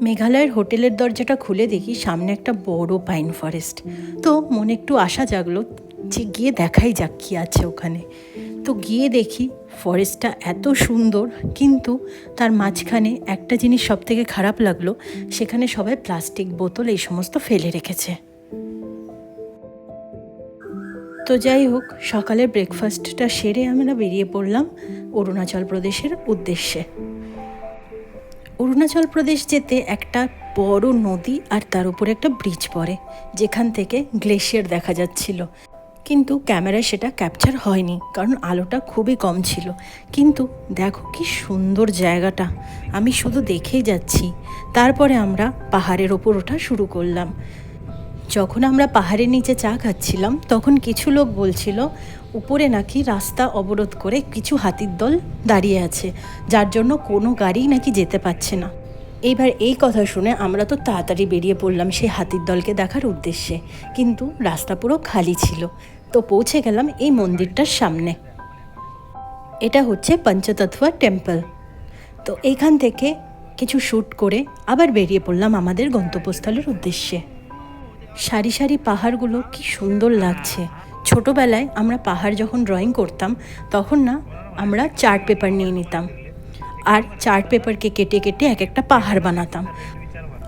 মেঘালয়ের হোটেলের দরজাটা খুলে দেখি সামনে একটা বড় পাইন ফরেস্ট। তো মনে একটু আশা জাগলো যে গিয়ে দেখাই যাক কী আছে ওখানে। তো গিয়ে দেখি ফরেস্টটা এত সুন্দর, কিন্তু তার মাঝখানে একটা জিনিস সবথেকে খারাপ লাগলো, সেখানে সবাই প্লাস্টিক বোতল এই সমস্ত ফেলে রেখেছে। তো যাই হোক, সকালের ব্রেকফাস্টটা সেরে আমরা বেরিয়ে পড়লাম অরুণাচল প্রদেশের উদ্দেশ্যে। অরুণাচল প্রদেশ যেতে একটা বড় নদী আর তার উপরে একটা ব্রিজ পড়ে, যেখান থেকে গ্লেশিয়ার দেখা যাচ্ছিল, কিন্তু ক্যামেরায় সেটা ক্যাপচার হয়নি কারণ আলোটা খুবই কম ছিল। কিন্তু দেখো কি সুন্দর জায়গাটা, আমি শুধু দেখেই যাচ্ছি। তারপরে আমরা পাহাড়ের ওপর ওঠা শুরু করলাম। যখন আমরা পাহাড়ের নিচে চা খাচ্ছিলাম তখন কিছু লোক বলছিল উপরে নাকি রাস্তা অবরোধ করে কিছু হাতির দল দাঁড়িয়ে আছে, যার জন্য কোনো গাড়ি নাকি যেতে পারছে না। এইবার এই কথা শুনে আমরা তো তাড়াতাড়ি বেরিয়ে পড়লাম সেই হাতির দলকে দেখার উদ্দেশ্যে, কিন্তু রাস্তা পুরো খালি ছিল। তো পৌঁছে গেলাম এই মন্দিরটার সামনে। এটা হচ্ছে পঞ্চতত্ত্ব টেম্পল। তো এইখান থেকে কিছু শ্যুট করে আবার বেরিয়ে পড়লাম আমাদের গন্তব্যস্থলের উদ্দেশ্যে। সারি সারি পাহাড়গুলো কি সুন্দর লাগছে। ছোটোবেলায় আমরা পাহাড় যখন ড্রয়িং করতাম তখন না আমরা চার্ট পেপার নিয়ে নিতাম, আর চার্ট পেপারকে কেটে কেটে এক একটা পাহাড় বানাতাম।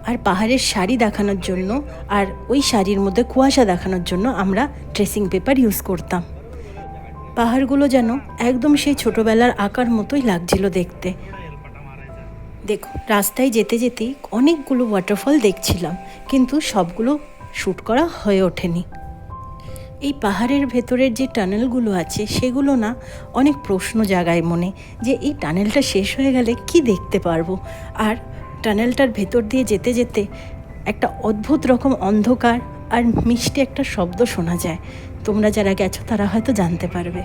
আর পাহাড়ের শাড়ি দেখানোর জন্য আর ওই শাড়ির মধ্যে কুয়াশা দেখানোর জন্য আমরা ট্রেসিং পেপার ইউজ করতাম। পাহাড়গুলো যেন একদম সেই ছোটোবেলার আঁকার মতোই লাগছিল দেখতে। দেখো, রাস্তায় যেতে যেতেই অনেকগুলো ওয়াটারফল দেখছিলাম, কিন্তু সবগুলো শ্যুট করা হয়ে ওঠেনি। এই পাহাড়ের ভেতরের যে টানেলগুলো আছে সেগুলো না অনেক প্রশ্ন জাগায় মনে, যে এই টানেলটা শেষ হয়ে গেলে কি দেখতে পারবো। আর টানেলটার ভেতর দিয়ে যেতে যেতে একটা অদ্ভুত রকম অন্ধকার আর মিষ্টি একটা শব্দ শোনা যায়। তোমরা যারা গেছো তারা হয়তো জানতে পারবে।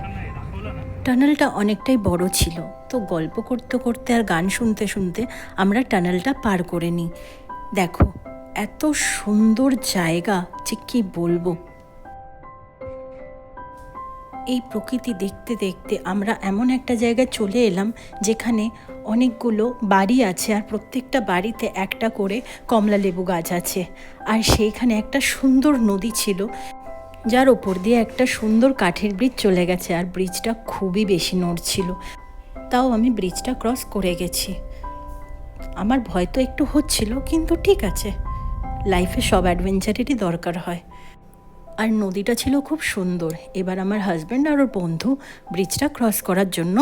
টানেলটা অনেকটাই বড় ছিল, তো গল্প করতে করতে আর গান শুনতে শুনতে আমরা টানেলটা পার করে নিই। দেখো, এত সুন্দর জায়গা যে কি বলবো। এই প্রকৃতি দেখতে দেখতে আমরা এমন একটা জায়গায় চলে এলাম যেখানে অনেকগুলো বাড়ি আছে, আর প্রত্যেকটা বাড়িতে একটা করে কমলা লেবু গাছ আছে। আর সেইখানে একটা সুন্দর নদী ছিল, যার ওপর দিয়ে একটা সুন্দর কাঠের ব্রিজ চলে গেছে, আর ব্রিজটা খুবই বেশি নড়ছিল। তাও আমি ব্রিজটা ক্রস করে গেছি। আমার ভয় তো একটু হচ্ছিল, কিন্তু ঠিক আছে, লাইফে সব অ্যাডভেঞ্চারেরই দরকার হয়। আর নদীটা ছিল খুব সুন্দর। এবার আমার হাজব্যান্ড আর ওর বন্ধু ব্রিজটা ক্রস করার জন্য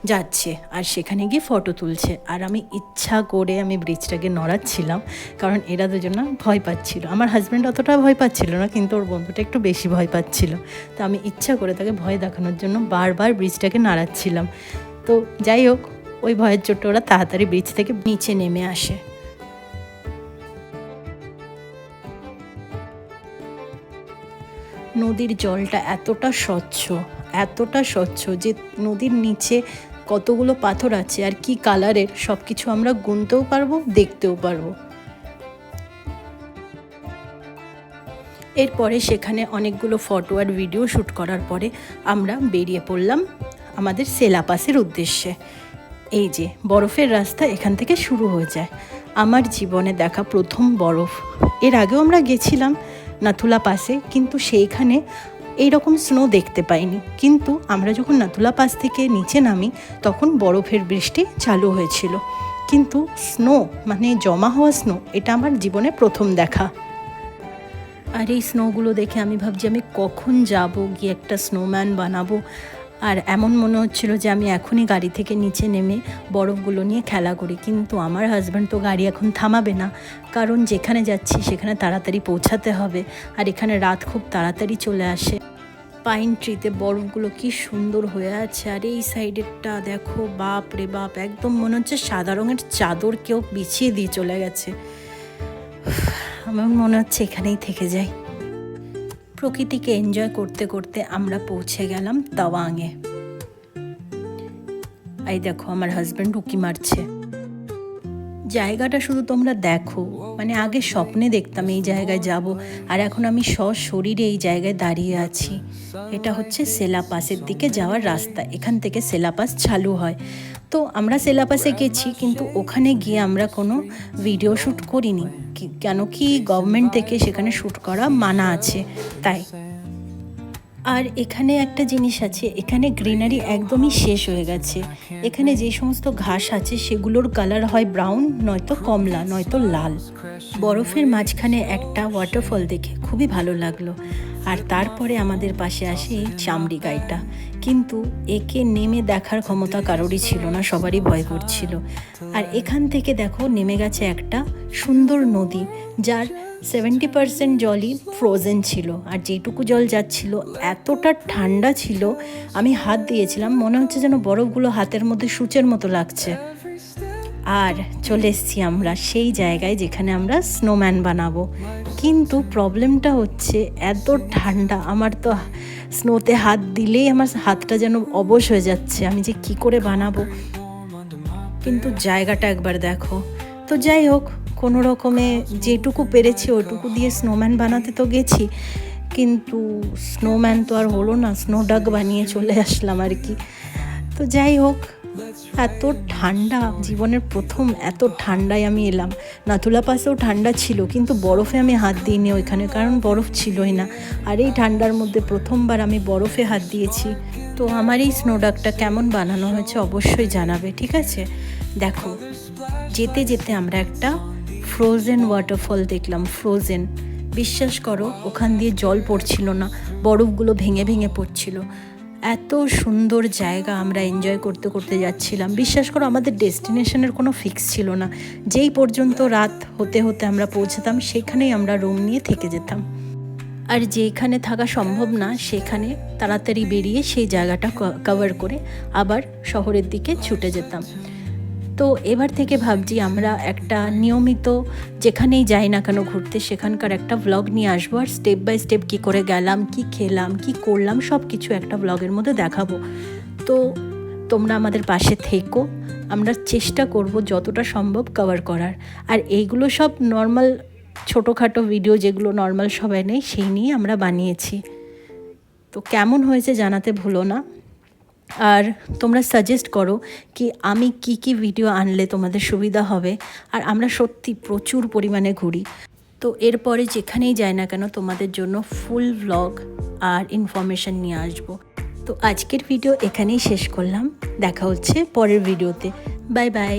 যাচ্ছে, আর সেখানে গিয়ে ফটো তুলছে। আর আমি ইচ্ছা করে আমি ব্রিজটাকে নড়াচ্ছিলাম, কারণ এরা দুজন না ভয় পাচ্ছিল। আমার হাজব্যান্ড অতটা ভয় পাচ্ছিল না, কিন্তু ওর বন্ধুটা একটু বেশি ভয় পাচ্ছিল। তো আমি ইচ্ছা করে তাকে ভয় দেখানোর জন্য বারবার ব্রিজটাকে নাড়াচ্ছিলাম। তো যাই হোক, ওই ভয়ের চোটে ওরা তাড়াতাড়ি ব্রিজ থেকে নিচে নেমে আসে। নদীর জলটা এতটা স্বচ্ছ যে নদীর নিচে কতগুলো পাথর আছে আর কি কালারের সব কিছু আমরা গুনতেও পারবো, দেখতেও পারবো। এরপরে সেখানে অনেকগুলো ফটো আর ভিডিও শ্যুট করার পরে আমরা বেরিয়ে পড়লাম আমাদের সেলা পাসের উদ্দেশ্যে। এই যে বরফের রাস্তা এখান থেকে শুরু হয়ে যায়। আমার জীবনে দেখা প্রথম বরফ। এর আগেও আমরা গেছিলাম নাথুলা পাসে, কিন্তু সেইখানে এইরকম স্নো দেখতে পাইনি। কিন্তু আমরা যখন নাথুলা পাস থেকে নিচে নামি তখন বরফের বৃষ্টি চালু হয়েছিল, কিন্তু স্নো মানে জমা হওয়া স্নো, এটা আমার জীবনে প্রথম দেখা। আর এই স্নোগুলো দেখে আমি ভাবছি আমি কখন যাব, গিয়ে একটা স্নোম্যান বানাবো। আর এমন মনে হচ্ছিল যে আমি এখনই গাড়ি থেকে নিচে নেমে বরফগুলো নিয়ে খেলা করি। কিন্তু আমার হাজব্যান্ড তো গাড়ি এখন থামাবে না, কারণ যেখানে যাচ্ছি সেখানে তাড়াতাড়ি পৌঁছাতে হবে, আর এখানে রাত খুব তাড়াতাড়ি চলে আসে। পাইন ট্রিতে বরফগুলো কি সুন্দর হয়ে আছে, আর এই সাইডেরটা দেখো, বাপ রে বাপ, একদম মনে হচ্ছে সাদা রঙের চাদর কেউ বিছিয়ে দিয়ে চলে গেছে। আমার মনে হচ্ছে এখানেই থেকে যাই। প্রকৃতিকে এনজয় করতে করতে আমরা পৌঁছে গেলাম তাওয়াংয়ে। এই দেখো, আমার হাজব্যান্ড উকি মারছে। জায়গাটা শুধু তোমরা দেখো, মানে আগে স্বপ্নে দেখতাম এই জায়গায় যাব, আর এখন আমি সশরীরে এই জায়গায় দাঁড়িয়ে আছি। এটা হচ্ছে সেলাপাসের দিকে যাওয়ার রাস্তা, এখান থেকে সেলাপাস চালু হয়। তো আমরা সেলাপাসে গেছি, কিন্তু ওখানে গিয়ে আমরা কোনো ভিডিও শ্যুট করিনি, কেন কি গভর্নমেন্ট থেকে সেখানে শ্যুট করা মানা আছে তাই। আর এখানে একটা জিনিস আছে, এখানে গ্রিনারি একদমই শেষ হয়ে গেছে। এখানে যে সমস্ত ঘাস আছে সেগুলোর কালার হয় ব্রাউন, নয়তো কমলা, নয়তো লাল। বরফের মাঝখানে একটা ওয়াটারফল দেখে খুবই ভালো লাগলো। আর তারপরে আমাদের পাশে আসে এই চামড়ি গাইটা, কিন্তু একে নেমে দেখার ক্ষমতা কারোরই ছিল না, সবারই ভয় করছিল। আর এখান থেকে দেখো নেমে গেছে একটা সুন্দর নদী, যার 70% জলই ফ্রোজেন ছিল, আর যেটুকু জল যাচ্ছিল এতটা ঠান্ডা ছিল, আমি হাত দিয়েছিলাম, মনে হচ্ছে যেন বরফগুলো হাতের মধ্যে সূচের মতো লাগছে। আর চলে এসেছি আমরা সেই জায়গায় যেখানে আমরা স্নোম্যান বানাবো, কিন্তু প্রবলেমটা হচ্ছে এত ঠান্ডা, আমার তো স্নোতে হাত দিলেই আমার হাতটা যেন অবশ হয়ে যাচ্ছে, আমি যে কি করে বানাবো। কিন্তু জায়গাটা একবার দেখো। তো যাই হোক, কোনো রকমে যেটুকু পেরেছি ওটুকু দিয়ে স্নোম্যান বানাতে তো গেছি, কিন্তু স্নোম্যান তো আর হলো না, স্নোডাগ বানিয়ে চলে আসলাম আর কি। তো যাই হোক, এত ঠান্ডা, জীবনের প্রথম এত ঠান্ডায় আমি এলাম। নাথুলা পাসেও ঠান্ডা ছিল, কিন্তু বরফে আমি হাত দিইনি ওইখানে, কারণ বরফ ছিলই না। আর এই ঠান্ডার মধ্যে প্রথমবার আমি বরফে হাত দিয়েছি। তো আমার এই স্নোডাগটা কেমন বানানো হয়েছে অবশ্যই জানাবে, ঠিক আছে? দেখো, যেতে যেতে আমরা একটা ফ্রোজেন ওয়াটারফল দেখলাম, ফ্রোজেন। বিশ্বাস করো, ওখান দিয়ে জল পড়ছিল না, বরফগুলো ভেঙে ভেঙে পড়ছিল। এত সুন্দর জায়গা, আমরা এনজয় করতে করতে যাচ্ছিলাম। বিশ্বাস করো, আমাদের ডেস্টিনেশনের কোনো ফিক্স ছিল না, যেই পর্যন্ত রাত হতে হতে আমরা পৌঁছাতাম সেখানেই আমরা রুম নিয়ে থেকে যেতাম। আর যেখানে থাকা সম্ভব না সেখানে তাড়াতাড়ি বেরিয়ে সেই জায়গাটা কভার করে আবার শহরের দিকে ছুটে যেতাম। তো এবার থেকে ভাবছি আমরা একটা নিয়মিত যেখানেই যাই না কেন ঘুরতে, সেখানকার একটা ভ্লগ নিয়ে আসবো, আর স্টেপ বাই স্টেপ কী করে গেলাম, কি খেলাম, কি করলাম, সব কিছু একটা ভ্লগের মধ্যে দেখাবো। তো তোমরা আমাদের পাশে থেকো, আমরা চেষ্টা করব যতটা সম্ভব কভার করার। আর এইগুলো সব নর্মাল ছোটোখাটো ভিডিও, যেগুলো নর্মাল সবাই নেই, সেই নিয়ে আমরা বানিয়েছি। তো কেমন হয়েছে জানাতে ভুলো না। আর তোমরা সাজেস্ট করো কি আমি কি কি ভিডিও আনলে তোমাদের সুবিধা হবে। আর আমরা সত্যি প্রচুর পরিমাণে ঘুরি, তো এরপরে যেখানেই যাই না কেন তোমাদের জন্য ফুল ভ্লগ আর ইনফরমেশান নিয়ে আসবো। তো আজকের ভিডিও এখানেই শেষ করলাম, দেখা হচ্ছে পরের ভিডিওতে। Bye bye.